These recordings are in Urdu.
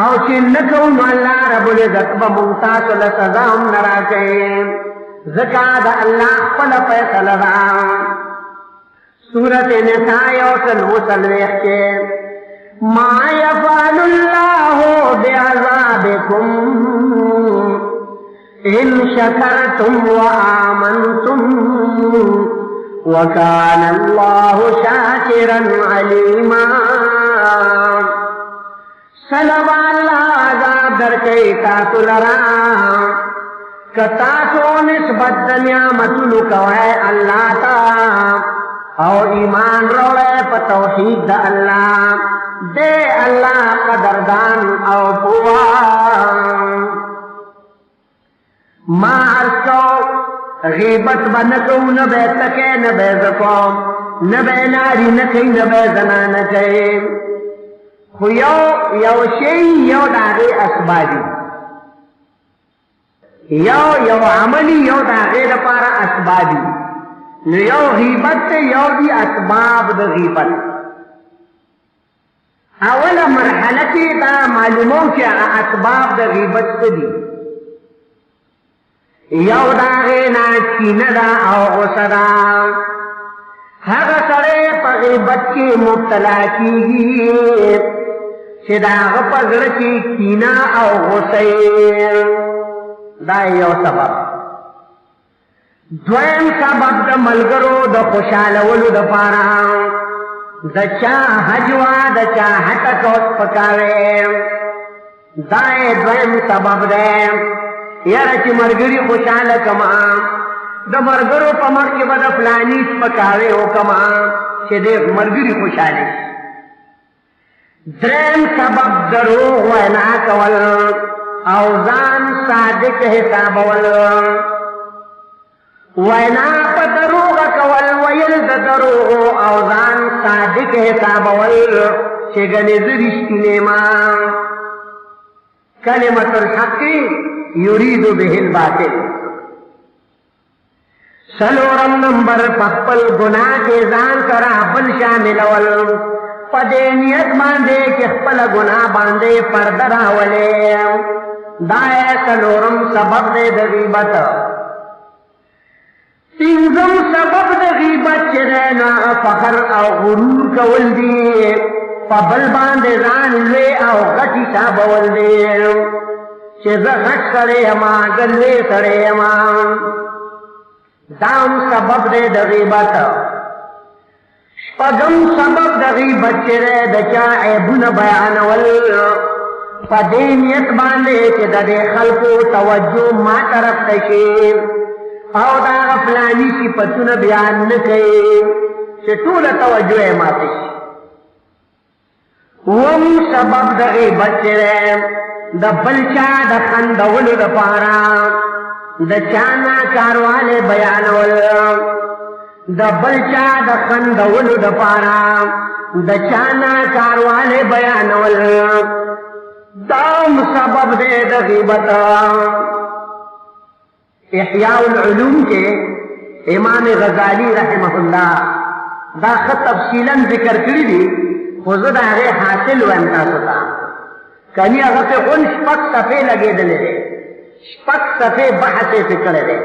او چې نکو نو الله رب العزت به مونږ تاسو له سزا هم نه راکوي ځکه د الله خپل فیصله ده سورۃ نساء یو څلوېښت کې ما یفعل الله بعذابکم ان شکرتم وآمنتم وكان الله شاکرا علیما سلام الله عذاب درکې تاسو لرا کتاسو نسبت د نعمتونو کوي الله تا او ایمان روړې په توحید د الله دې الله قدردان او پوها ما ارسو غیبت بنکو نبے تکے نبے زکوم نبے ناری نکی نبے زنان کئی خو یو شی یو داغی اسبابی یو عملی یو داغی دپارا اسبابی نو یو غیبت تے یو دی اسباب دا غیبت اولا مرحلتی دا معلومو چی اسباب دا غیبت سدی یو داغینا چینه دا او غصه دا هغه سړی په غیبت کې مبتلا کیږي چې د هغه په زړه کې کینه او غصه دا یو سبب دویم سبب د ملګرو د خوشحالولو دپاره د چا هجوا د چا هټک او سپکاوی دا دویم سبب دی یاره چې مرګري خوشحاله کما د مرګرو په مخ کې به د فلاني سپکاوی وکما چې د مرګري خوشحاله دریم سبب دروغ وینا کول او ځان صادق حسابول وینا په دروغ کول ویل د دروغ او ځان صادق حسابول چې ګنې زه رښتینی ما کلمة الحق یرید به الباطل سلورم نمبر پخپل گناہ کے ځان سره بل شاملول پدې نیت باندې چې خپل گناہ باندې پرده راولې دا سلورم سبب دی د غیبت پنځم سبب د غیبت چې نه فخر او غرور کول دي په بل باندې ځان لوی او غټ حسابول دي چې زه غټ سړی یم ګلوی سړی یم دام سبب دی د غیبت شپږم سبب د غیبت چې دی د چا عیبونه بیانول په دې نیت باندې چې د دې خلکو توجه ما طرف ته شي او دا فلاني صفتونه بیان نه کوي چې ټوله توجه یې ماته شي اووم سبب د غیبت چې دی د بل چا د خندولو دپاره د چا ناکاروالی بیانول د بل چا د خندولو دپاره د چا ناکاروالی بیانول دام سبب دی د غیبت احیاء العلوم کے امام غزالی رحمه الله دا خط تفصیلا ذکر کړی دي خو زه د هغې حاصل وایم تاسو ته کنی هغه ته اون شپږ صفحې لګېدلې دی شپږ صفحې بحث یې کړی دی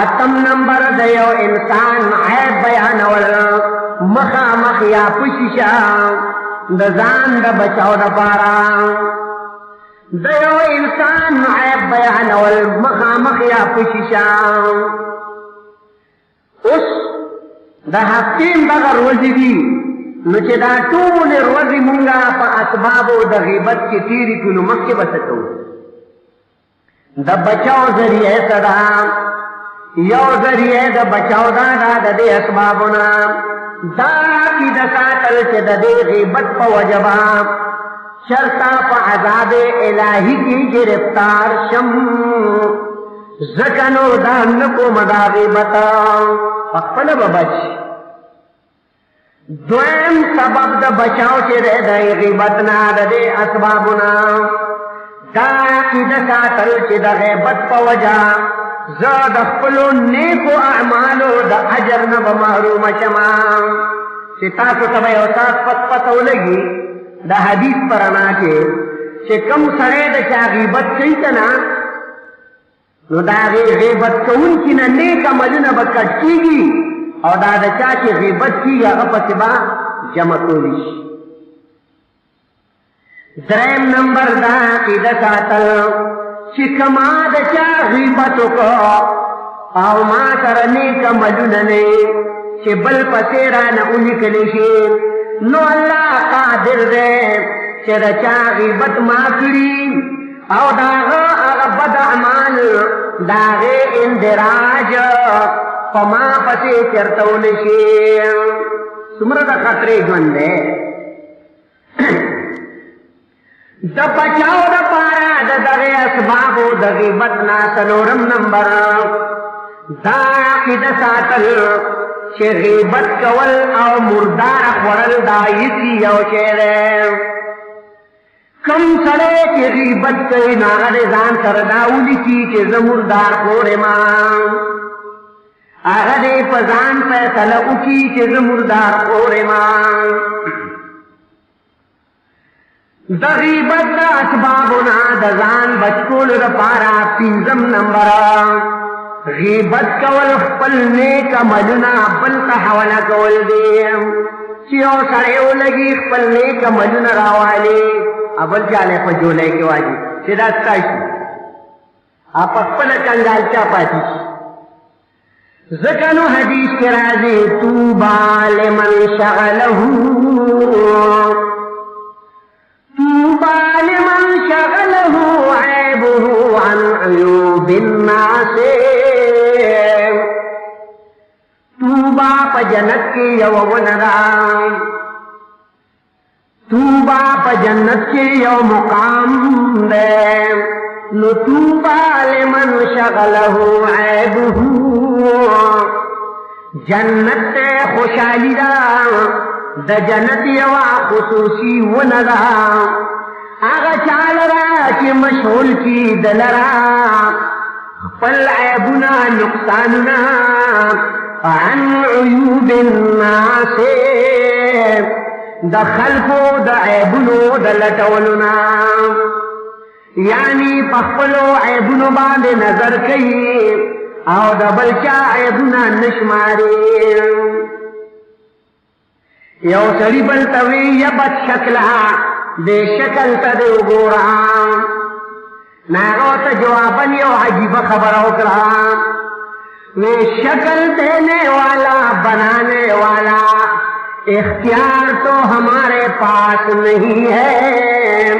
اتم نمبر د یو انسان عیب بیانول مخامخ یا په شیشه د ځان د بچاو دپاره د یو انسان عیب بیانول مخامخ یا په شیشه اوس د هفتې دغه ورځې دي نو چې دا ټولې ورځې مونږه په اسبابو د غیبت کې تېرې کړو نو مخکې به څه کوو د بچاو ذریعه څه ده یو ذریعه د بچاو دا د دې اسبابونه دا عقیده ساتل چې د دې غیبت په وجه به چرته په عذاب الهي کې گرفتار شم ځکه نو دا نه کوم دا غیبت پخپله به بچ دویم سبب د بچاو چې دی د غیبت نه د دې اسبابونه دا عقیده ساتل چې د غیبت په وجه زه د خپلو نیکو اعمالو د اجر نه به محرومه شمه چې تاسو ته به یو ساعت پته ولګي دا حدیث پرانا چې کم سړی د چا غیبت کوي کنه نو دا غیبت کوونکي نه نیک عملونه به کټ کېږي او دا د چا چې غیبت کېږي هغه پسې به جمع کولی شي. دریم نمبر دا عقیده ساتل چې که ما د چا غیبت وکړو او ما سره نیک عملونه نه چې بل پسې رانه ولیکلی شي نو الله قادر دی چې د چا غیبت ما کړي او د هغه بد اعمال د هغې اندراج په ما پسې چېرته ونه شي. څومره د خطرې ژوند دی. د بچاو دپاره د دغې اسبابو د غیبت نه څلورم نمبر دا عقیده ساتل چې غیبت کول او مردار خوړل دا هیڅ یو شی دی. کم سړی چې غیبت کوي نو هغه د ځان سره دا ولیکي چې زه مردار خور یم. هغه دې په ځان فیصله وکړي چې زه مردار خور یم. د غیبت د اسبابو نه د ځان بچ کولو دپاره پنځم نمبر غیبت کول خپل نیک عملونه بل ته حواله کول دي. چې یو سړی ولګي خپل نیک عملونه راوالي اول چاله په جولای کې واجی چې دا ستا شي په خپله کنګالچا پاتې شي. ځکه نو حدیث کې راځي طوبى لمن شغله عیبه عن عیوب الناس. طوبى په جنت کې یو ونه ده. طوبى په جنت کې یو مقام ده. نو طوبى لمن شغله عیبه جنت خوشحالی ده. د جنت یو خصوصي ونه ده. هغه چا لره چې مشغول کي د لره خپل عیبونه نقصانونه عن عیوب الناس د خلقو د عیبونو د لټولو نه یعنی په خپلو عیبونو باندې نظر کوي او د بل چا عیبونه نه شماري. یو سړي بل ته وي یا بد شکله دې شکل ته دې وګوره. هغه ته جواباً یو عجیبه خبره وکړه وی شکل دینے والا بنانے والا اختیار تو ہمارے پاس نہیں ہے.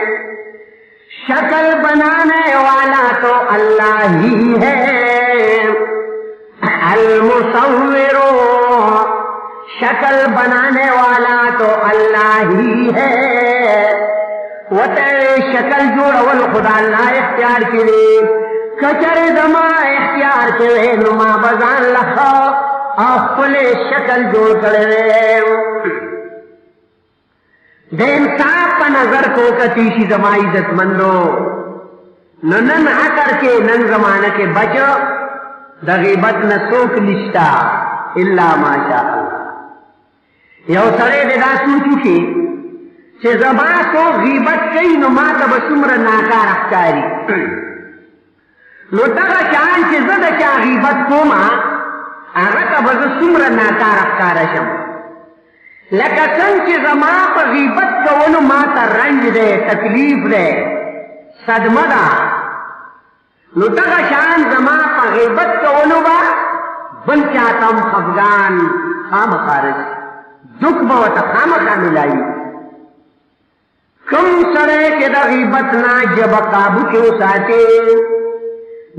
شکل بنانے والا تو اللہ ہی ہے. المصور شکل بنانے والا تو اللہ ہی ہے. وته شکل جوړول خدا الله اختیار کړي. کچره زما اختیار کړي نو ما بزان لخوا خپل شکل جوړ کړي. د انصاف په نظر کو کتی شي زما عزت مندو نن عقر کې نن زمانه کې بچ د غیبت نه څوک نشتا الا ماشاء الله. یو سره د دا سوچو کې چې زما کو غیبت کوي نو ما ته به څومره ناکار ښکاري. نو دغه شان چې زه د چا غیبت کوم هغه ته به زه څومره ناکار ښکاره شم. لکه څنګه چې زما په غیبت کولو ما ته رنج دی تکلیف دی صدمه ده نو دغه شان زما په غیبت کولو به بل چاته هم خفګان خامخا راشي دک به ورته خامخا ملایي. کوم سړی چې د غیبت نه ژبه قابو کې وساتي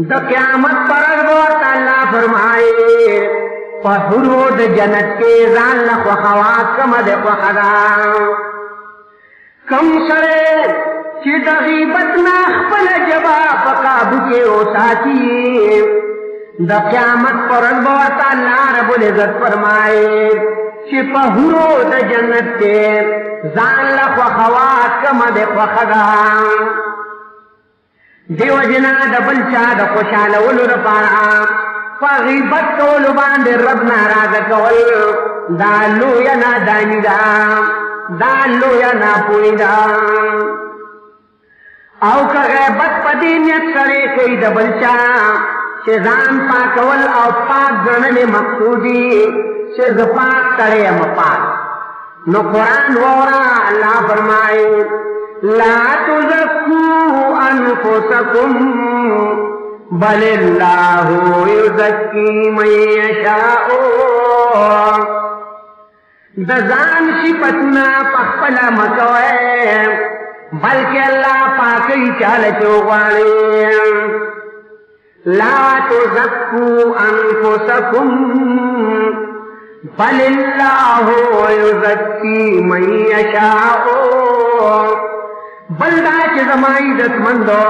د قیامت پر ورځ به ورته الله فرمایي په حورو د جنت کې ځان له خوښوه کومه د خوښه ده. کوم سړی چې د غیبت نه خپله ژبه په قابو کې وساتي د قیامت پر ورځ به ورته الله رب العزت فرمایي چې په حورو د جنت کې ځان له خوښوه کومه د خوښه ده. دیو جنا د بل چا د خوشحالولو لپاره په غیبت کولو باندې رب ناراضه کول دا لویه ناداني ده. دا لویا ناپوی دا او که غیبت پا دینیت سرے کئی دا بلچا چه ځان پاکول او پاک ګڼل مقصودی چې ز پاک تړی یم پاک نو قرآن وورا الله فرمایي لا تزکوا انفسکم بل الله یزکی من یشاء د ځان صفتونه پخپله مکوئ بلکې الله پاکوي چاله چې وغواړي لا تزکوا انفسکم بل الله یزکی من یشاء بل دا چې زما عزتمندو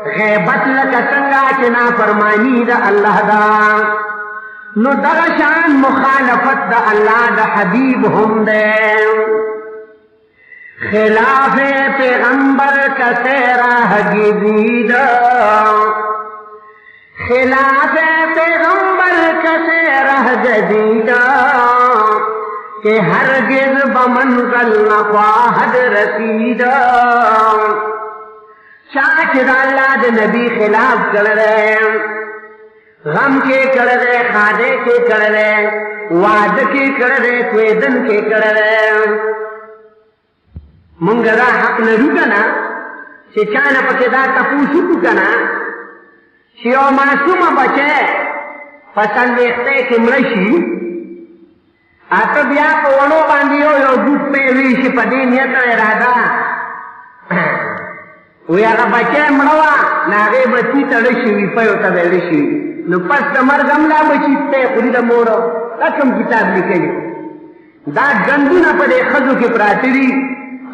غیبت لکه څنګه چې نافرمانی د الله دا نو دغه شان مخالفت د الله د حبیب هم ده خلاف پیغمبر کسے راہ گزید خلاف پیغمبر کسے راہ جدید کہ ہرگز بمنزل نخواہد رسید چاچر اللہ دے نبی خلاف کر رہے غم کے کر رہے خادے کے کر رہے وعد کے کر رہے کویدن کے کر رہے منگا دا حق لرو کنا چه چانا پکی دا تپوسو کو کنا چه او معصوم بچے پسند ویختے کمرشی آتا بیا پا ونو باندیو یو گوٹ پہ ویشی پا دینیت ارادا وی اگا بچے مڑوا ناغی بچی تڑشی وی پیو تا بیلشی نو پس دا مرگم لا بچی پہ خوری دا مورو لکم کتاب لکلی دا گندونا پا دے خزو کی پراتری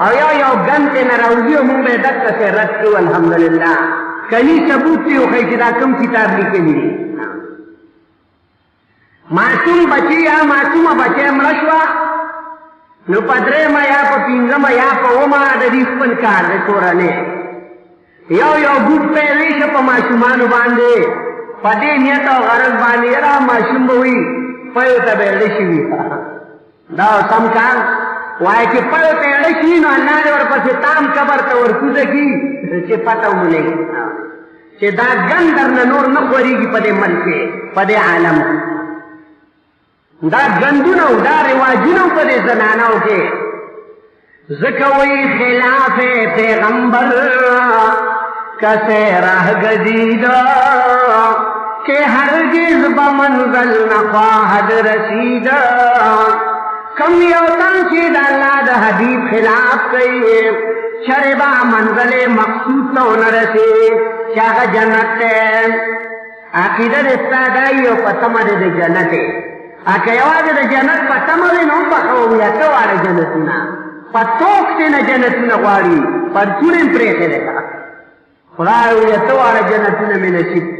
او یو گن تے نراوزی و مون بے دکتا سے رد کرو الحمدللہ کلی ثبوت تے اخی چی دا کم کتاب لکلی دی معصوم بچی یا معصوم بچے ملشوا نو پدرے ما یا پا پینزم یا پا وما دا دیفن کار دے کورنے یو گوٹ پہ ریش پا معصومانو باندے پا دے نیت و غرض باندے را معصوم بوئی پیو تا بیلشوی دا سمکان وای چې پړو ته اړشي نو الله دې ورپسې تام قبر ته ورکوزه کی چې پته ومني چې دا ګندر نه نور نه خوريږي په دې ملک په دې عالم دا ګندونه او دا رواجونه په دې زنانو کې ځکه وایي خلاف پیغمبر کسے راہ گزیدہ کہ ہرگز بمنزل نخواہد رسیدہ کم یوتن چید اللہ دا حبیب خلاف کئی شربا منزل مقصود تو نرسی شاہ جنت تے عقیدہ استادائی و پتمد دا جنت اکا یواز دا جنت پتمد نو بخوی اتوار جنتنا پتوک تینا جنتنا غواری پرچونن پریخے لکا خدایو اتوار جنتنا میں نصیب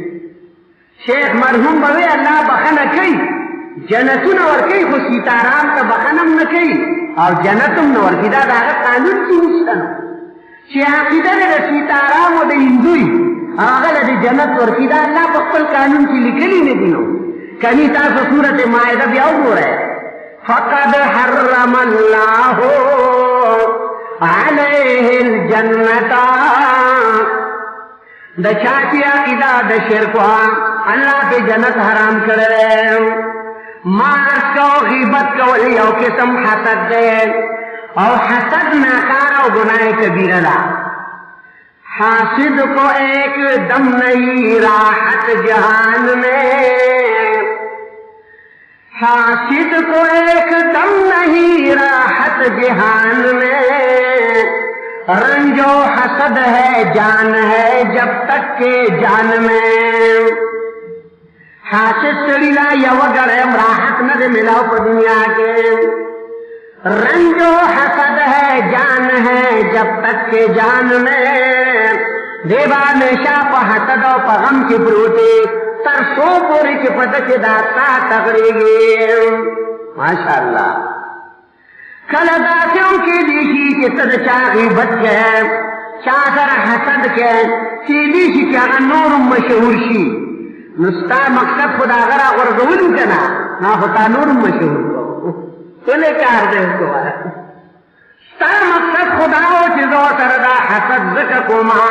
شیخ مرحوم بوی اللہ بخنا کئی جنتون ورکی خو سیتارام تا بخنم نکی او جنتم نورکی دا داغت قانون کی نشتن چی عقیده دا سیتارام و دا ہندوی آغل دا جنت ورکی دا اللہ بخل قانون کی لکلی ندینو کنی تاسو صورت مائدہ بیاو گو رہے فقد حرم اللہ علیہ الجنتا دا چاچی عقیدہ دا شرکوہ اللہ پہ جنت حرام کر رہے مارس کو غیبت کو یو قسم حسد دے او حسد ناکار او گناہ کبیرہ دا حاسد کو ایک دم نہیں راحت جہان میں حاسد کو ایک دم نہیں راحت جہان میں رنجو حسد ہے جان ہے جب تک کہ جان میں حاسد سڑیلا یو گرم راحت نہ دے ملاو پا دنیا کے رنجو حسد ہے جان ہے جب تک کہ جان میں دیبا نشا پا حسد و پا غم کی بروتے تر سو پوری کی پتہ کی داتا تغریگی ماشاءاللہ کل داتیوں کی دیشی کی تد چا غیبت کے چاکر حسد کے چی دیشی کیا نور مشہور شی نستا مقصد خدا غرا غرزولو کنا نا خطا نور مشہور کو تو لے کار دے اس کو تا مقصد خداو چې زو سره دا حسد زکه کوما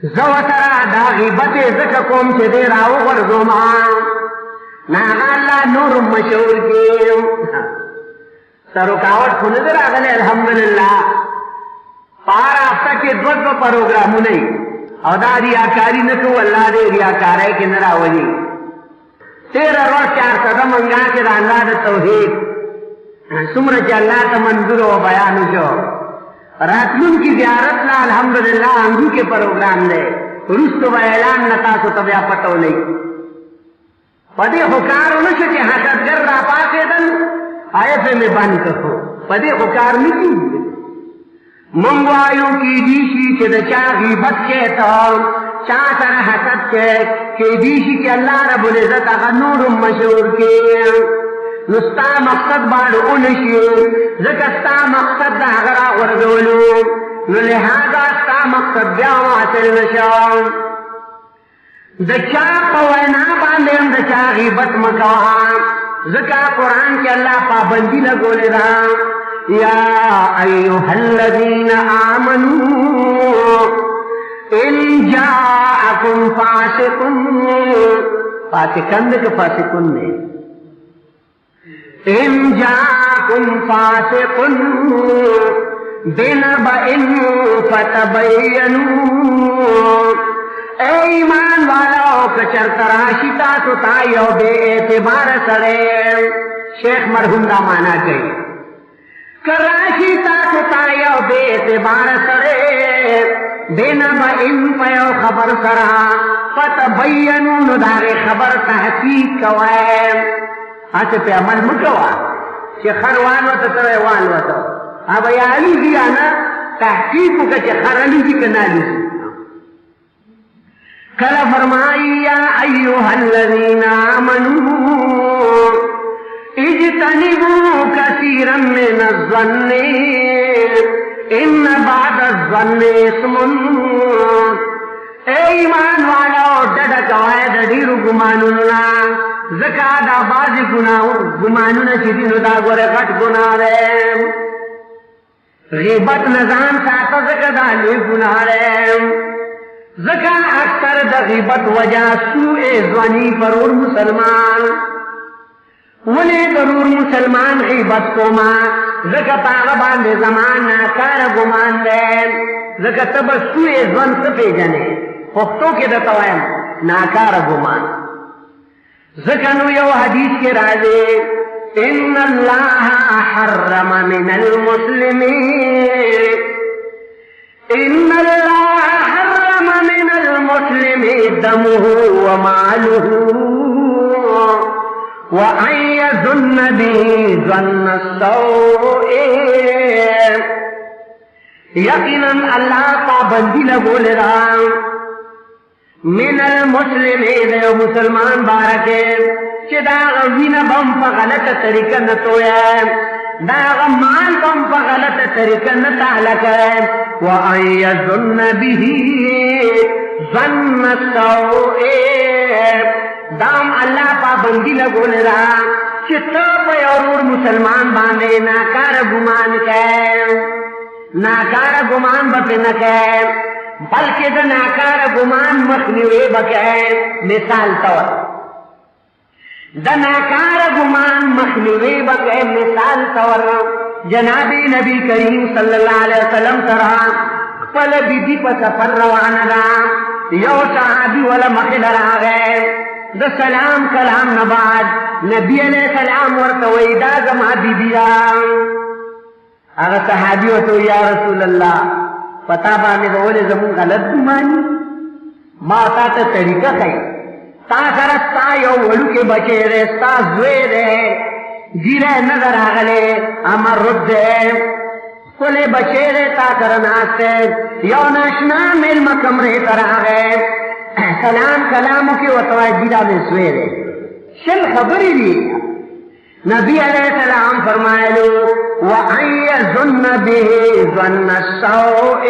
زو سره دا غیبت زکه کوم چې دې راو ورزوما نا الله نور مشهور کیم سرکاوت خو نه راغله الحمدلله پار هفته کې دو پروګرامونه او دا ریاکاری نه کو الله دې ریاکارای کې نه راوړي 13 ورځ 4 قدم منګا چې الله د توحید څومره چې الله ته منظور او بیان وشو راتلون کی زیارت لا الحمدلله انګو کې پروګرام دی ورستو اعلان نتا سو تبیا پټو نه پدې هکار نشو چې حقیقت را پاتېدل آیت میں بند کړو پدې هکار نشي منګوایو کی دي شي چې د چا غیبت کې تا چا سره حسد کې دي شي چې الله رب العزت هغه نور مشهور کې نستا مقصد باندې اونشي ځکه ستا مقصد دا هغه ورغولو نو لہذا ستا مقصد بیا حاصل نشو د چا په وینا باندې د چا غیبت مکوه ځکه قرآن کې الله پابندي لګولې ده یا ایها الذین آمنوا ان جاءکم فاسقون کے فاسقون نے ان جاءکم فاسقون بنبأ فتبینوا اے ایمان والاو کچر تراشی تاسو تا یو بے اعتبار سڑے شیخ مرحوم دا مانا کئی کراشی تاسو تا یو بے اعتبار سڑے بنبأ پیو خبر سرا فتبینوا ندار خبر تحقیق کوئے آتے پہ عمل مکوا چه خروانو تتویوانو تو اب یعنی دیانا تحقیقو کا چه خرلی جی کنالی کلا فرمائی یا ایوہا الذین آمنوا اجتنبوا کثیرا من الظن ان بعد الظن اسم اے ایمان والا ڈڈا کوائے ڈیرو گمانونا زکا دا بازی گمانونا چیزینو دا گورے غٹ گناہ رے غیبت نظام ساتا زکا دا لی گناہ رے زکا اکثر دا غیبت وجہ سوء ظنی پرور مسلمان ولی ضرور مسلمان غیبت کو ماں زکا پاغا باندے زمان ناکار گمان دے زکا تب سوء ظن سپے جنے پختو کے دتوائم ناکار گمان زکا نو یو حدیث کے رازے ان اللہ حرم من المسلمین ان اللہ حرم من المسلم دمه وماله وأن يظن به ظن السوء یقینا اللہ پابندی لگول رام من المسلم دیو مسلمان بارکے چی دا غوین بم پا غلط طریقہ نتویا دا غمان بم پا غلط طریقہ نتعلقا وَأَن يَظُنَّ بِهِ ظَنَّ السَّوْءِ دام اللہ پابندی لگول را چی تو پیورور مسلمان باندے ناکار گمان کے ناکار گمان بپی نکے بلکہ دا ناکار گمان مخنوی بکے مثال طور دا ناکار گمان مخنوی بکے مثال طور جناب نبی کریم صلی اللہ علیہ وسلم سرا پل بی بی پا سفر روانا دا یو صحابی والا مخل را گئے دا سلام کلام نباد نبی علیہ السلام ورطوئی دا زما بی بی دا اگر صحابی وطو یا رسول اللہ پتا بانے بولے زمون غلط گمانی ما تا تا طریقہ خی تا سرستا یو ولو کے بچے رے ستا زوے رے گیرے نظر آگلے امر رد دے کلے بچے رے تا کرناستے یو ناشنا مل مکم رے تر آگے سلام کلامو کی وطوائی گیرہ میں زوے رے شل خبری دی نبی علیہ السلام فرمائے لو وَأَن يَظُنَّ بِهِ ظَنَّ السَّوْءِ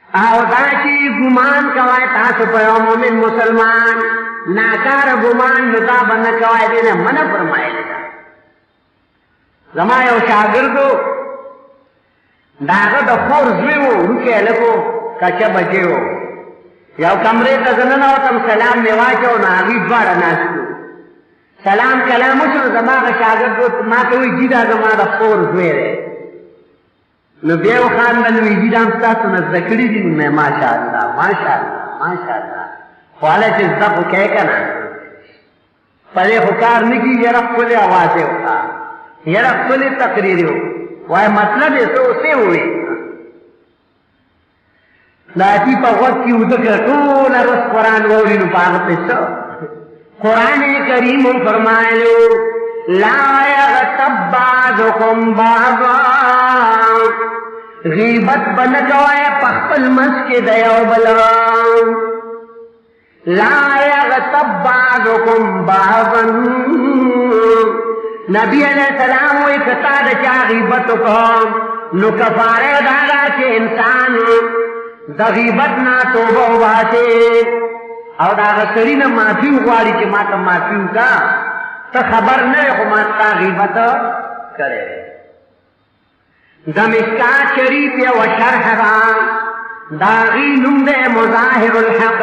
او داشی گمان کوای تاسو پیو مومن مسلمان ناکار گمان نتا بند کوای دینا منع فرمائے لگا زما یو شاګردو داغه د خور زوی و روکې لکو کچه بچی و یو کمرې ته زه ننوتم سلام مې واچو نو هغوی دواړه ناست وو سلام کلام وشو نو زما هغه شاګرد ما ته وایي جي دا زما د خور زوی دی نو بیا یې وخاندل وایي جي دا هم ستاسو نه زده کړي دي مې ماشاءالله ماشاءالله ماشاءالله خو هله چې زده خو کوې که نه په دې خو کار نه کېږي یاره ښکلې اواز یې وکړه یاره ښکلې تقریر یې وکړه وایي مطلب یې څه اوسې ووایي د اتي په غوږ کې اوده کړه ټوله ورځ قرآن واوري نو په هغه پې څه قرآن کریم فرمایلو لا یغتب بعضکم بعضا غیبت به نه کوئ په خپل منځ کې د یو بل لا یغتب بعضکم بعضا نبی علیہ السلام وی کتا دا چا غیبت وکړه نو کفاره دا ده چې انسان د غیبت نه توبه وباسي او د هغه سړي نه معافي وغواړي چې ما ته معافي وکړه ته خبر نه یې خو ما ستا غیبت کړی د مشکات شریف یوه شرح ده د هغې نوم دی مظاهر الحق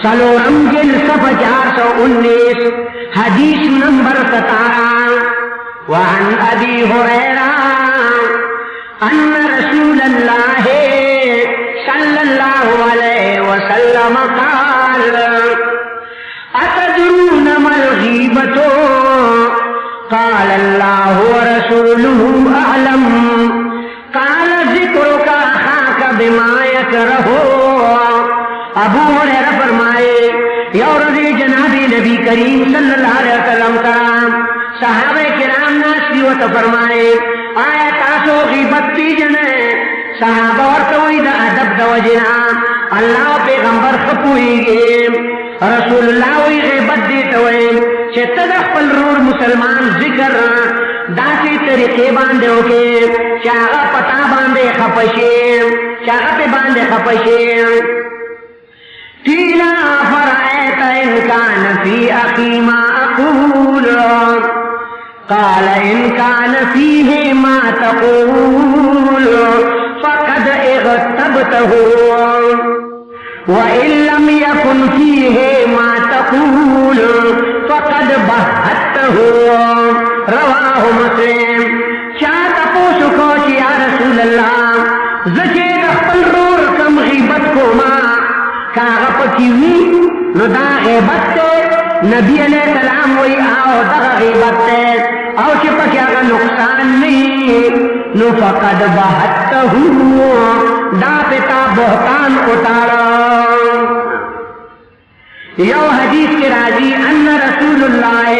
سلورم جلد صفحه 419 حدیث نمبر 17 وعن ابي هريره ان رسول الله صلى الله عليه وسلم قال اتدرون ما الغيبة قال الله ورسوله اعلم قال ذكرك اخاك بما يكره ابو هريرہ فرمائے یو رضی جناب نبی کریم صلی اللہ علیہ وسلم کا صحابہ کرام ناسی و تو فرمائے آیا تاسو غیبت پیجنے صحابہ ورطوئی دا ادب دا وجنا اللہ پیغمبر خپوئی گے رسول اللہ وی غیبت دیتوئی چھتا دا خپل رور مسلمان ذکر داسی طریقے باندے ہوکے چاگا پتا باندے خپشیم چاگا پہ باندے خپشیم قیلا فرأیت ان کان فی اخی ما اقول قال ان کان فیہ ما تقول فقد اغتبته وان لم یکن فیہ ما تقول فقد بہته رواہ مسلم چاہ تپوسو کو چی یا رسول اللہ زچے رخبل رور کم غیبت کو ما کاغا پکیوی نو دا غیبت تے نبی علیہ السلام وی آو دا غیبت تے او چی پکی آگا نقصان نہیں نو فقد بہتہو دا پتا بہتان اتارا یو حدیث کے راضی ان رسول اللہ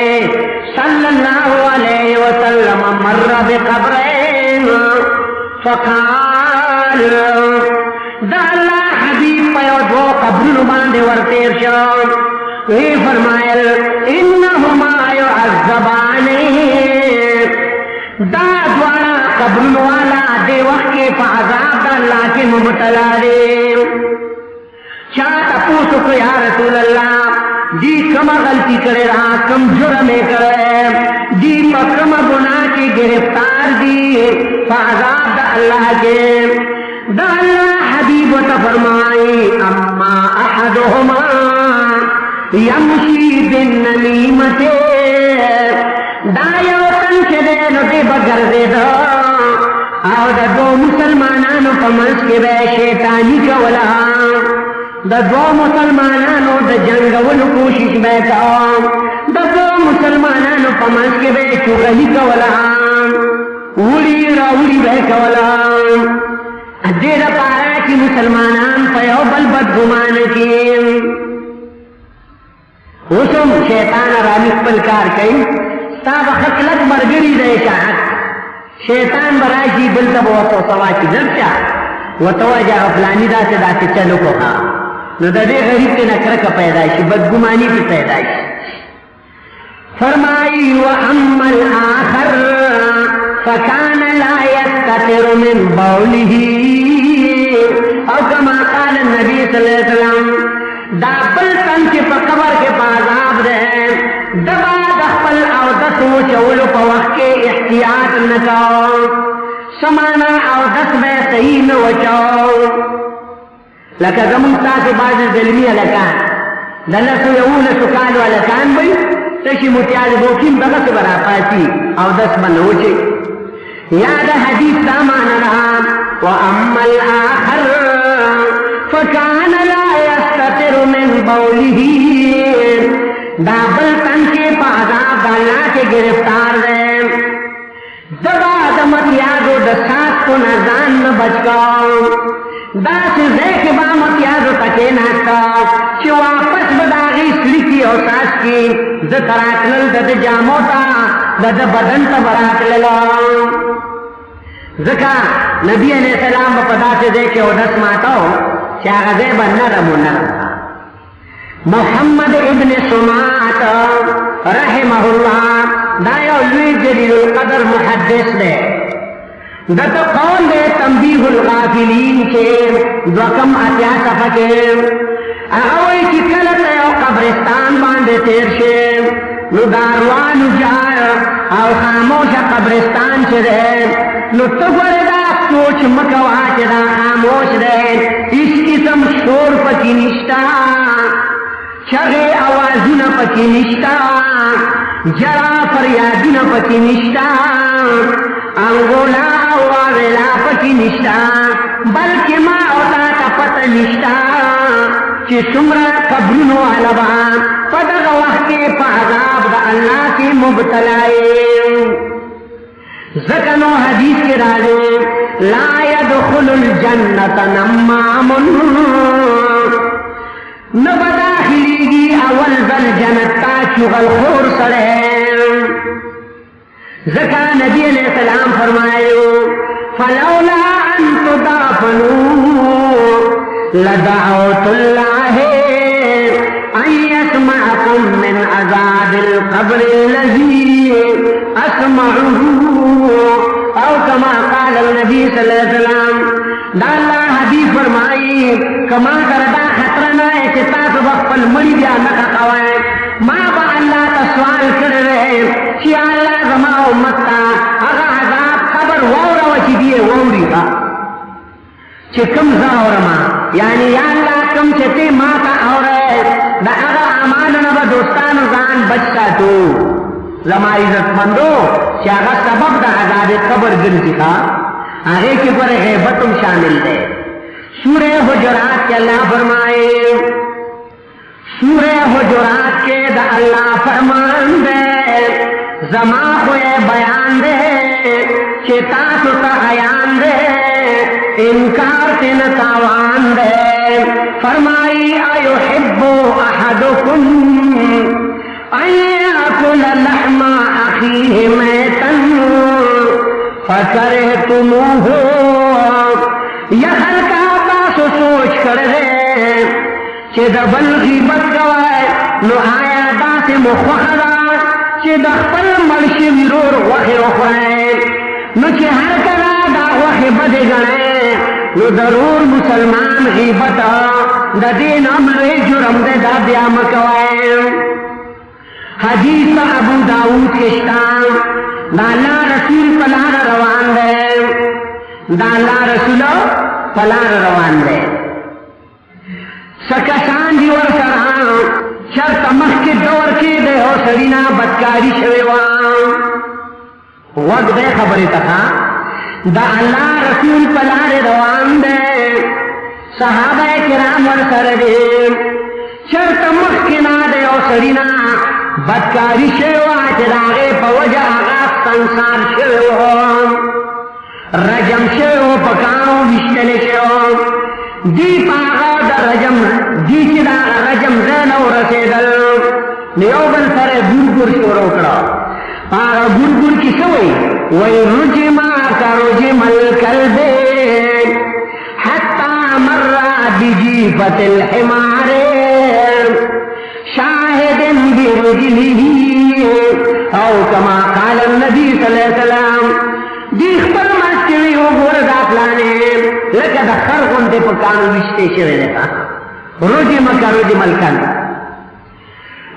صلی اللہ علیہ وسلم مر بقبرین فقال دا اللہ حبیب پیو دو قبرن باندے ورتیر شو وی فرمائل انہما یعذبانی دا دوارا قبرن والا دے وقت کے فعذاب دا اللہ کے مبتلا دے چاہتا پوچھو کہ یا رسول اللہ دی کم غلطی کرے رہا کم جرمے کرے دی پا کم گناہ کی گرفتار دی فعذاب دا اللہ کے دا اللہ حبیب و تفرمائی اما احدهما یمشی بالنمیمت دا یو تن چدے نو دے بگر دے دا او دا دو مسلمانانو پمنس کے بے شیطانی کولا دا دو مسلمانانو دا جنگولو کوشش بے کام دا دو مسلمانانو پمنس کے بے چغلی کولا اوڑی راوڑی بے کولا دیر پارا کی مسلمانان پیو بل بدگمان کی اسم شیطان رامی پل کار کئی ستاب خطلت مرگری دے چاہت شیطان برائشی بلتا بوتو سواچی نرچا وتوجہ افلانی دا سے چلو کو ہاں نو دا دے غریب کے نکرک پیدائشی بدگمانی کی پیدائشی فرمائی وَأَمَّا الْآخَرَ فَكَانَ لَا يَسْتَتِرُ مِنْ بَوْلِهِ او کما قال النبی صلی اللہ علیہ وسلم دا بل تن کے پا قبر کے پازاب دے دبا دخپل او دس دستو چولو پا وقت کے احتیاط نکاو سمانا او دس بے صحیح نوچاو لکه زمون تاسو باز ظلمی الکان دلسو یولسو کالو الکان بی تشی متیاز دوکیم بغس برا پاسی او دس بنوچے یاد حدیث داماننا وَأَمَّا الْآخَرُ فَكَانَ لَا يَسْتَتِرُ مِنْ بَوْلِهِ دا بلتن کے پازاب اللہ کے گرفتار دے دبا دمتیازو دسات کو نزان میں بچکاو دا سزے کے با متیازو تکے ناکتا چی واپس بداغی سلکی او ساس کی زتراکلل دد جاموتا دد بدن تا براتللا زکا نبی علیہ السلام پدا سے دے کے او دس ماتاو چاگزے بننا رمونا محمد ابن سماعت رحمہ اللہ دایو لوی جلیل القدر محدث دے دت قول دے تنبیہ الغافلین کے دوکم اتیا صفحہ کے اغوی کی کلت او قبرستان باندے تیر شے نو داروانو جار او خاموش قبرستان چے دے نو تفر دا سوچ مکوا چے دا خاموش دے اس قسم شور پکی نشتا چغے آوازونا پکی نشتا جرا فریادونا پکی نشتا انگولا واویلا پکی نشتا بلکہ ما اوتا تا پتا نشتا چی سمرا قبرونو علبا پدغ وقت کے پعذاب دا اللہ کی مبتلائے زکنو حدیث کے راجے لا يدخل الجنت نمام نبداخلی گی اول بل جنتا چغل خور سڑے زکا نبی علیہ السلام فرمائے فلولا ان تدافنوا لدعوت اللہ ان يسمعكم من عذاب القبر الذي اسمعه او کما قال النبی صلی اللہ علیہ وسلم دا اللہ حدیث فرمائی کما کردا خطرنا ہے کہ تاسو بخپل مری بیا نکا قوائے ما با اللہ تا سوال کر رہے چی اللہ زما امتا اگا عذاب خبر وورا وچی دیئے ووری کا چی کم زاورما یعنی یا اللہ کم چتے ما کا اورے دا اگا امان نبا دوستانو زان بچتا تو زما عزت مندو چی اگا سبب دا عذاب قبر گنتی کا آگے کی پر غیبتم شامل دے سورہ حجرات کے اللہ فرمائے سورہ حجرات کے دا اللہ فرمان دے زما ہوئے بیان دے چتاسو تا عیان دے انکار تین تاوان دے فرمائی ایحب احدکم ان یاکل لحم اخیہ میتن فکرہتموہ یا خلقہ باسو سوچ کر رہے چی دا بل غیبت کوائے نو آیا دا سے مخوخرا چی دا خپل مرشی ورور وخی اخرائے نو چی ہر کرا دا وخی بدے گنے نو ضرور مسلمان غیبتا دا دین عملے جرم دے دا بیا مکوائے حدیث ابو داود کشتان دا اللہ رسول پلار روان دے دا اللہ رسول پلار روان دے سکسان دی ورسران شرط مخ کے دور کے دے ہو سرینا بدکاری شویوان وقت دے خبری تکا دا اللہ رسول پلار روان دے صحابہ کرام ورسر دے شرط مخ کے نا دے ہو سرینا بدکاری شویوان چراغے پوجہ آغاز تنسار شویوان رجم شو پکاو وشتل شو دی پاغا دا رجم دی چی دا رجم زنو رسیدل نیوبل سر گرگر شو روکڑا پاغا گرگر کی سوئی وی رجما کا رجم الکلب حتی مرہ بجیفت الحمار شاہد برجلی او کما قال النبی صلی اللہ علیہ وسلم دیخ پر مستوی ہو گور داخلانے لکہ دا خرقن دے پکانو وشتے شوئے دیتا روجی مکا روجی ملکن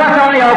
200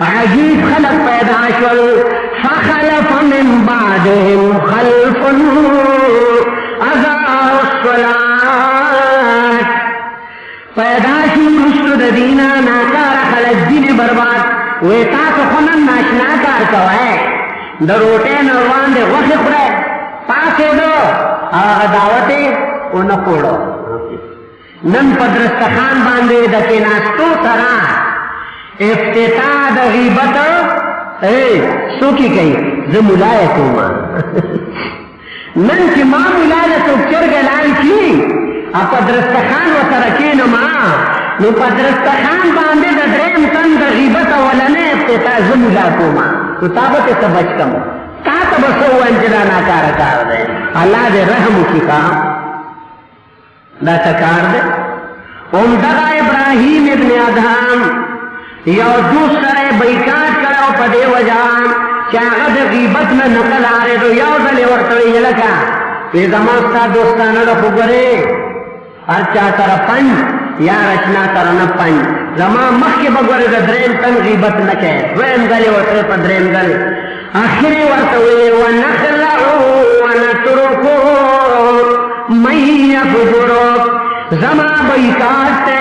عجیب خلق پیدا شول فخلف من بعدهم خلف اضاعوا الصلاة پیدا شو رشد د دینا ناکار خلق دین برباد ویتا تو خونن ناشنا کار کوئے د روٹے نروان دے وخی خورے پاسے دو آغا دعوتے اونا پوڑو نن پدرستخان باندے دکی ناستو سرا افتتاح دا غیبت سو کی کئی زمولای کوما نن چی ما مولای سوک چرگ لال چی پدرستخان و ترکین ما نو پدرستخان باندے دا درم تن دا غیبت ولنے افتتاح زمولای کوما تو تابت سبچ کم تا تبسو انجلا ناکار کار دے اللہ دے رحم کی کام دا تکار دے امدغا ابراہیم ابن ادھام یو دوسرے بیکاٹ کرو پدے وجان چاہد غیبت میں نقل آرے دو یو دلے ورطوئی لکا وی زمانستا دوستانا دا خبرے ارچا تر پنج یا رچنا تر نپنج زمان مخی بگوری دا درین تن غیبت نکے دویم دلے ورطوئی پا درین دلے آخری ورطوئی ونخلعو ونترکو من یفجرک زما بیکات تے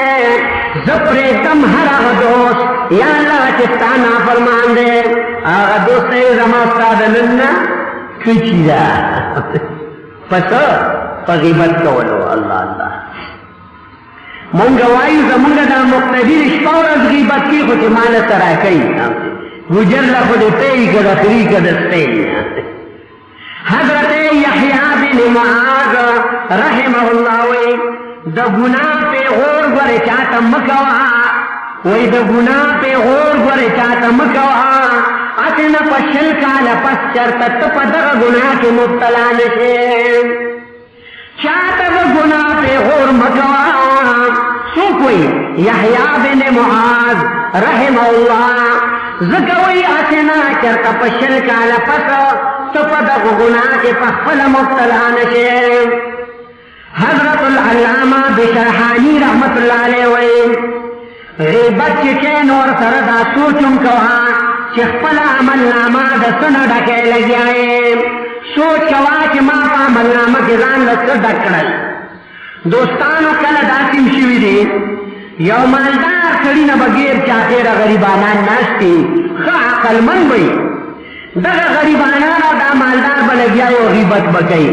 زپرے کم ہر آغا دوست یا اللہ چستانا فرمان دے آغا دوست تے زما استاد لننا کچی دا پس غیبت کولو اللہ اللہ منگوائی زمانگا دا مقتدیر شپاور از غیبت کی خود مالا تراکی گجر لخود پی کد اخری کد اسپی حضرت یحییٰ بن معاذ رحمہ اللہ وی دا گناہ پہ غور گورے چاہتا مکوا وی دا گناہ پہ غور گورے چاہتا مکوا اتنا پشل کالا پس چرتا تپا دا گناہ کے مبتلا نشے چاہتا دا گناہ پہ غور مکوا سو کوئی یحییٰ بن معاذ رحمہ اللہ زکوی اتنا چرتا پشل کالا پس تپا دا گناہ کے پخفل مبتلا نشے حضرت العلامہ بشرحانی رحمت اللہ علیہ وی غیبت چکین اور سردا سوچم کوا چخپل عمل نامہ دسن ڈکے لگی آئے سوچ کوا چی ما پا عمل نامہ کی زان لسر ڈکڑل دوستانو کل داسم شوی دی یو مالدار سڑی نبگیر چاہتے را غریبانان ناستی خواہ عقل من بئی دغا غریبانان او دا مالدار بلگیا یو غیبت بکئی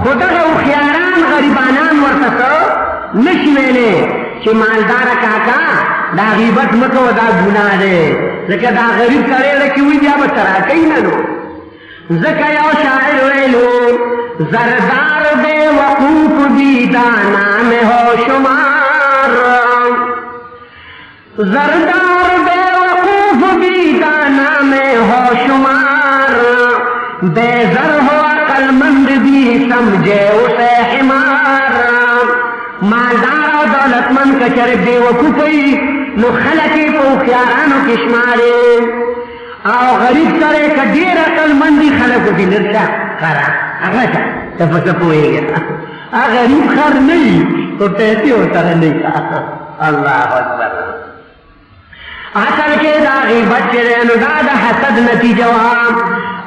خدا او خیاران غریبانان ورتسو نشویلے چی مالدار کاکا دا غیبت مکو دا گناہ دے زکا دا غریب کرے لکی ہوئی بیا بتراکی ننو زکا یو شاعر ویلو زردار بے وقوف بھی دانا میں ہو شمار زردار بے وقوف بھی دانا میں ہو شمار بے زر ہو عقل مند بھی سمجھے اسے حمار مالدار و دولت مند کچر بے وقوفی نو خلقی پو خیارانو کشمارے او غریب کرے کا دیر عقل مندی خلقو کی نرشا خرا اغشا تفسپوئے گیا غریب خر نہیں تو پیسے ہوتا ہے نہیں کہا اللہ اکبر اصل کے دا غیبت چرے نو دا حسد نتیجوام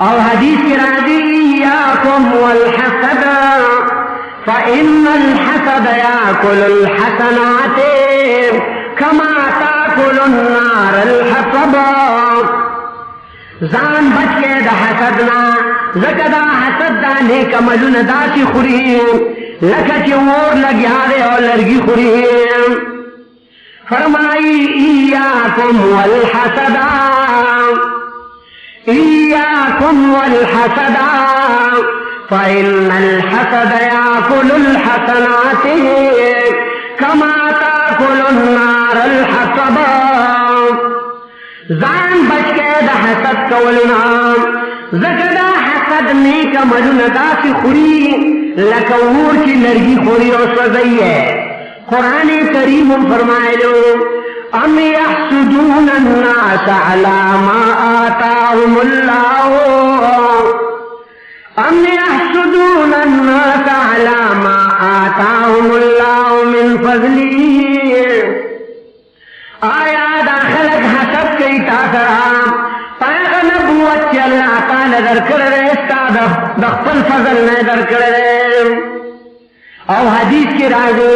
او حدیث کی راضی ایاکم والحسد فإن الحسد يأكل الحسنات كما تأكل النار الحطب زان بچ کے دا حسدنا زکا دا حسد دا نیک عملون دا سی خوریم لکا چی اور لگیا دے اور لرگی خوریم فرمائی ایاکم والحسد ایاکم والحسد فإن الحسد يأكل الحسنات كما تأكل النار الحطب زان بچ کے دا حسد کولنا زکا دا حسد نیک عملون دا سی خوری لکور کی لرگی خوری اور سوزئی ہے قرآن کریم فرمائے لو ام یحسدون الناس علی ما آتاهم اللہ ام یحسدون الناس علی ما آتاهم اللہ من فضلی آیا دا خلق حسد کے کئی تا سرام پاغ نبوت چی اللہ تعالی در کرده استا دخپل فضل نے در کرده او حدیث کی راضی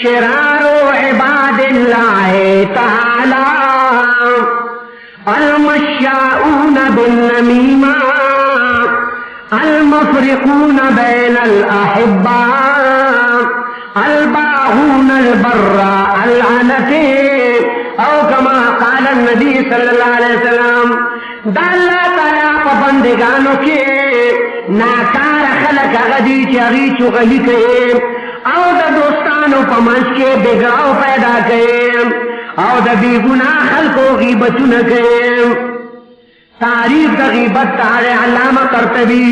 شرار عباد اللہ تعالی المشاؤون بالنمیمہ المفرقون بین الاحباء الباغون البراء العنتی او کما قال النبی صلی اللہ علیہ وسلم دا اللہ تعالیٰ پا بندگانو کے ناکار خلق غدی چاگی چغلی کئے او دا دوستانو پا منش کے بگراو پیدا کئے او دا بی گناہ خلقو غیبتو نکئے تعریف دا غیبت تارے علامہ قرطبی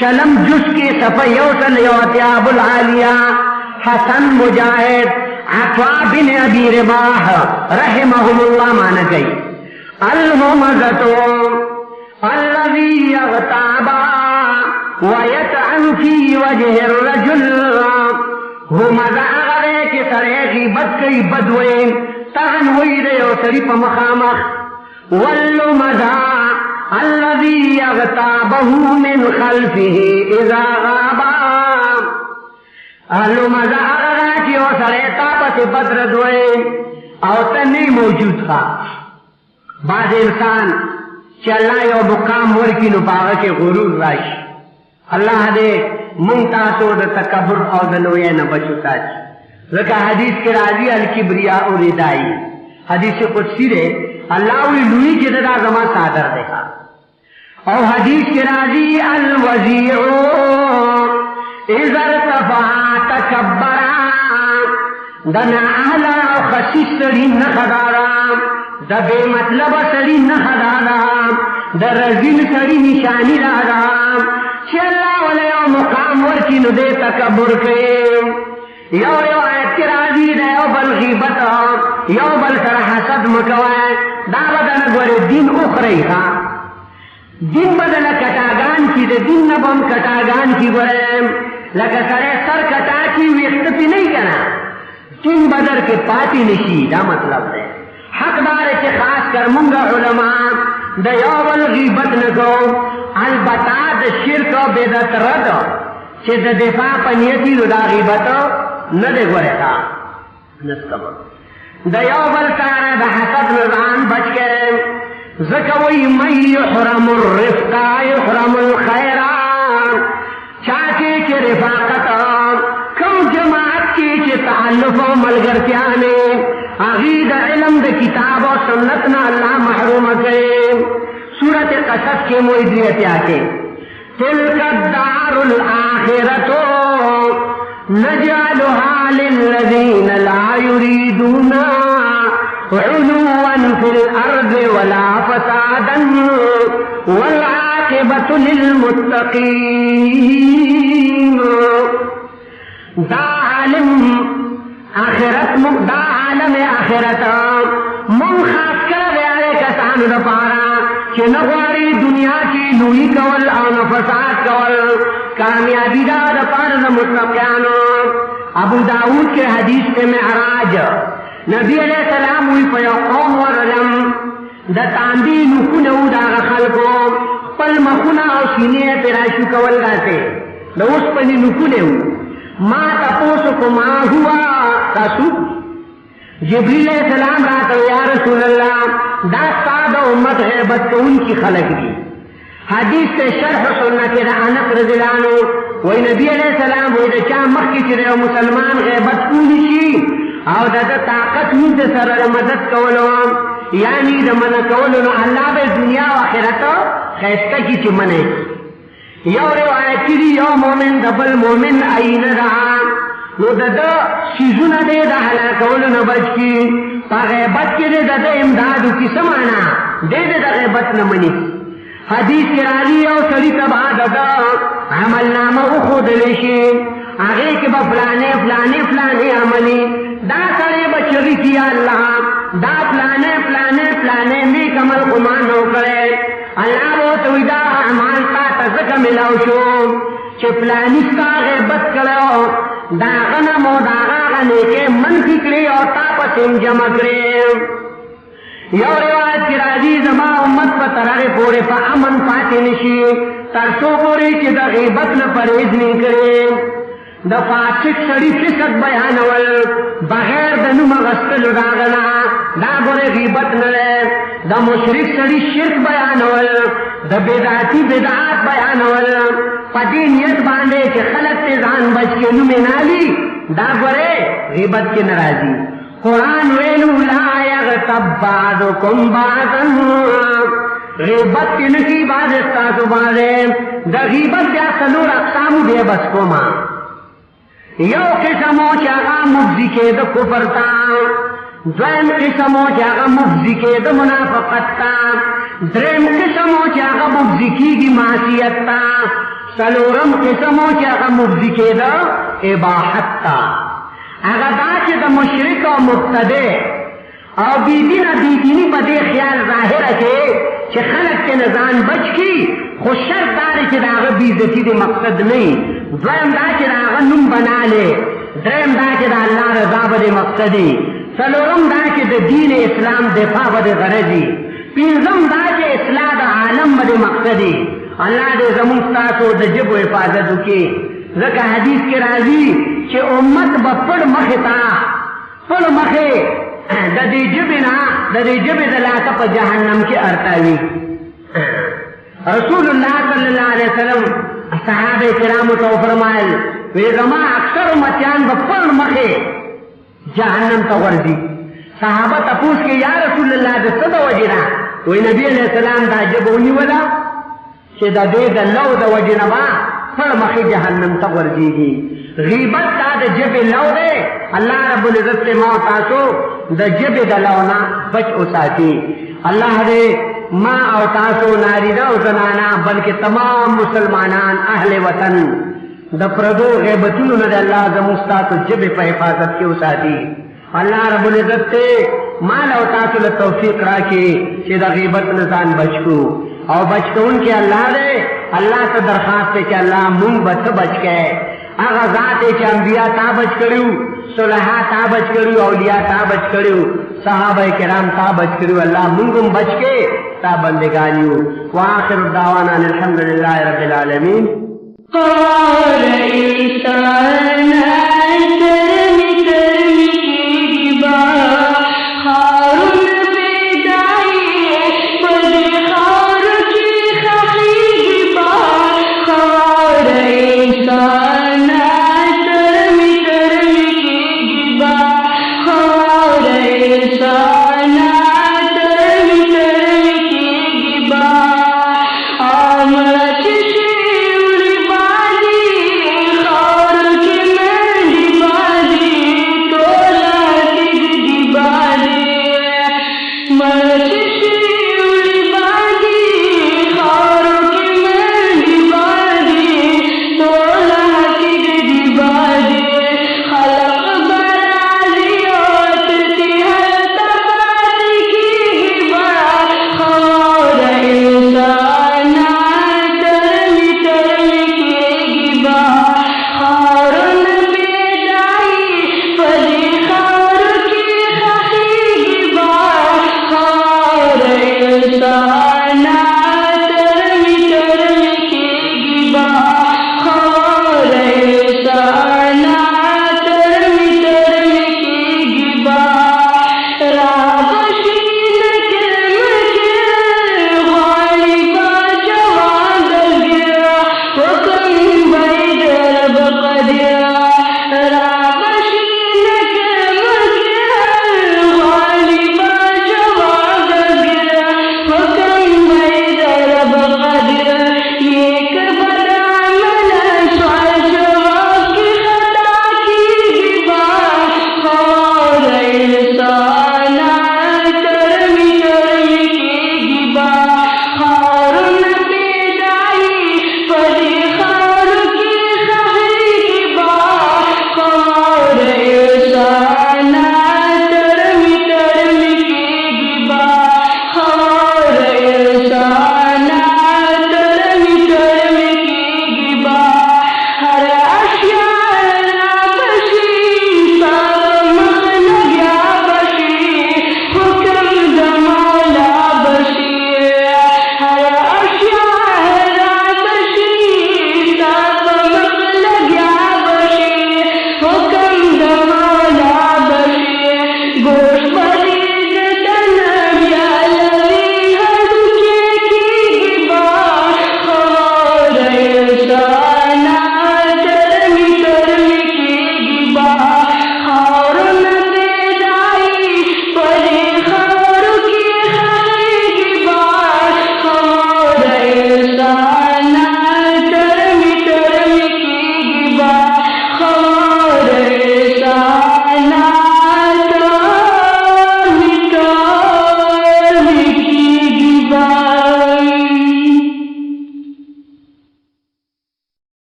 شلم جس کے صفحہ یوسن یوتیاب العالیہ حسن مجاہد عطا بن ابی رباح رحمہم اللہ مانا گئی الممزتو الذی یغتابا ویتعن فی وجہ الرجل همزا اغرے کے سرے غیبت کئی بدوئے تغن ویدے و سریف مخامخ واللمزا الذی یغتابه من خلفه اذا غابا اللمزا اغرے کی و سرے تاپس بدر دوئے او تنی موجود تھا بعض انسان چې الله یو مقام ورکړي نو په هغه کې غرور راشي الله دې مونږ تاسو د تکبر او د لوی نه بچو تاسو ځکه حدیث کې راځي الکبریا او ردائی حدیث قدسی ده الله وی لوی چې دا زما صادر ده او حدیث کې راځي الوزیع اذا ارتفع تکبر دنا اهلا او خسیس سړي نه خدارا دا بے مطلب سڑی نخدادا دا رزیل سڑی نشانی دادا چی اللہ ولی او مقام ورکی نو دے تکبر کے یو روایت کی راضی دا یو بل غیبت یو بل سر حسد مکوائے دا بدن گور دین اخری خوا دین بدن کٹاگان کی دا دین نبم کٹاگان کی گورے لکہ سرے سر کٹا کی ویخت پی نہیں کنا دین بدر کے پاتی نشی دا مطلب ہے حق دار چې خاص کر مونږ علماء د یو بل غیبت نه کوو البته د شرک او بدعت رد چې د دفاع په نیت یې د غیبت نه دی ګورېدا نسکبه د یو بل سره د حسد نظام بچ کې ځکه وایي من یحرم الرفق یحرم الخیر چا کې رفاقت کوم جماعت کې چې تعلق او ملګرتیا نه اغید علم د کتاب و سنتنا اللہ محروم کرے سورت قصص کے موعدیت آتے تلک الدار الآخرتو نجعلها للذین لا یریدون علوا فی الارض ولا فسادا والعاقبت للمتقین دا علم آخرت دا عالم آخرت من خاص کر بیارے کسانو دا پارا چه نغواری دنیا کی لوی کول او نفسات کول کامیابی دا پارا دا مطلقیانو ابو داود کے حدیث کے معراج نبی علیہ السلام ہوئی پا قوم ورلم دا تاندی نکونو دا خلقو پل مخونا او سینے پیراشو کول گاتے دا اس پنی نکونو ما تپوسو کو ما ہوا تاسو جبریل علیہ السلام راتا یا رسول اللہ داستا دا امت غیبت کو ان کی خلق دی حدیث سے شرح سنت دا انس رضی اللہ عنہ وی نبی علیہ السلام وی دا چا مخی چرے مسلمان غیبت کولی شی او دا طاقت ہی دا سر مدد کولو یعنی دا من کولو اللہ بے دنیا و آخرت خیستہ کی چی منے یو روایت دی یو مومن دبل مومن این دا نو دا سیزون دے دا حلاکولو نبچ کی پا غیبت کی دے دا امدادو کی سمانا دے دا غیبت نمانی حدیث کی راضی او سری تبا دا عمل نامہ اخود لیشی آگے کے با فلانے فلانے فلانے عملی دا سرے بچری کی اللہ دا فلانے فلانے فلانے میں کمل قمانو کرے اللہ وہ تویدہ اعمال تا تزکا ملاو شو چه فلانستا غیبت کرو دا غنم و دا غنی کے منفی کری اور تا پسیم جمع کری یو روایت کی راځي زما امت په ترغه پورې په امن پاتې نشي تر څو پورې چې د غیبت نه پرهیز نه کړي د فاسق سړي فسق بیانول بغیر د نوم غسلو داغنا دا ګوره غیبت نه ده د مشرک سړي شرک بیانول د بدعتي بدعات بیانول په دې نیت باندې چې خلک ته ځان بچ کې نوم نالي دا ګوره غیبت کې ناراضي قرآن ویلو لا یغتب بعضکم بعضا غیبت کې نشي باز تاسو باندې د غیبت بیا څلور اقسام دی بس کوما یو قسمو چې هغه مفضي کې د کفر تا دویم قسمو چې هغه مفضي کې د منافقت تا دریم قسمو چې هغه مفضي کېږي معصیت تا څلورم قسمو چې هغه مفضي کې د اباحت تا هغه دا چې د مشرک او مبتدع او بیدینه بیدینی په دې خیال ظاهره کې چې خلک کې نزان بچ کی خو شرط داري چې د هغه بیزتی د مقصد نه دویم دا چې د هغه نوم بناله دریم دا چې د الله رضا به مقصدي څلورم دا چې د دین اسلام دفاع به غرضي پنځم دا چې اصلاح د عالم به مقصدي الله دې زموږ تاسو د جبو حفاظت وکړي ځکه حدیث کې راځي چې امت به پړ مخه تا پړ مخه د دې جبنا د دې جبې د لاته په جهنم کې ارتاوي رسول الله صلی الله علیه وسلم صحابه کرامو ته فرمایل وی زما اکثر امتیان په پړ مخه جهنم ته ورځي صحابه تاسو کې یا رسول الله د څه د وجینا وی نبی علیہ السلام دا جبونی ولا چې د دې د لو د وجینا با پړ مخه جهنم ته ورځيږي غیبت دا د جبې لو ده الله رب العزت ته ما تاسو د جبې د لونا بچ اوساتي الله دې ما او تاسو نارینه او زنانا بلکې تمام مسلمانان اهل وطن د پردو غیبتونو نه الله زموږ تاسو جبې په حفاظت کې اوساتي الله رب العزت ته مال او تاسو له توفیق راکړي چې د غیبت نه ځان بچو او بچون کې الله دې الله ته درخواست ته چې الله مونږ به بچ کړي هغه ذات چې انبیا تا بچ کړیو صالحا تا بچ کړیو اولیاء تا بچ کړیو صحابه کرام تا بچ کړیو الله مونږ هم بچ کې تا بندگانیو واخر دعوانا الحمدلله رب العالمین Mother